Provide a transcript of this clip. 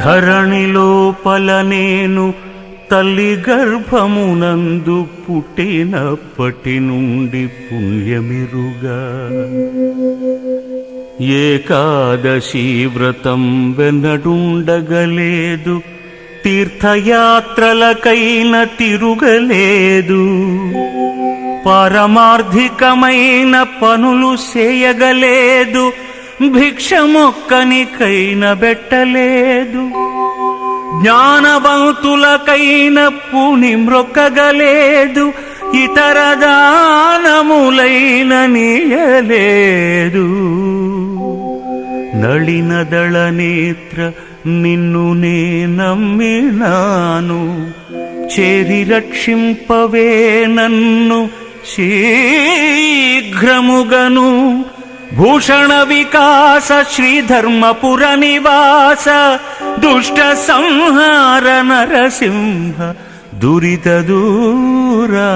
ధరణి లోపల నేను తల్లి గర్భమునందు పుట్టినప్పటి నుండి పుణ్యమిరుగా ఏకాదశి వ్రతం వెన్నడుండగలేదు, తీర్థయాత్రలకైన తిరుగలేదు, పారమార్థికమైన పనులు చేయగలేదు, భిక్షమొక్కనికైన బెట్టలేదు, జ్ఞానవంతులకైన పూని మ్రొక్కగలేదు, ఇతర దానములైన నీయలేదు. నళినదళ నేత్ర నిన్ను నే నమ్మినాను, చేరి రక్షింపవే నన్ను శీఘ్రముగను. భూషణ వికాస శ్రీధర్మపుర నివాస, దుష్ట సంహార నరసింహ దురిత దూరా.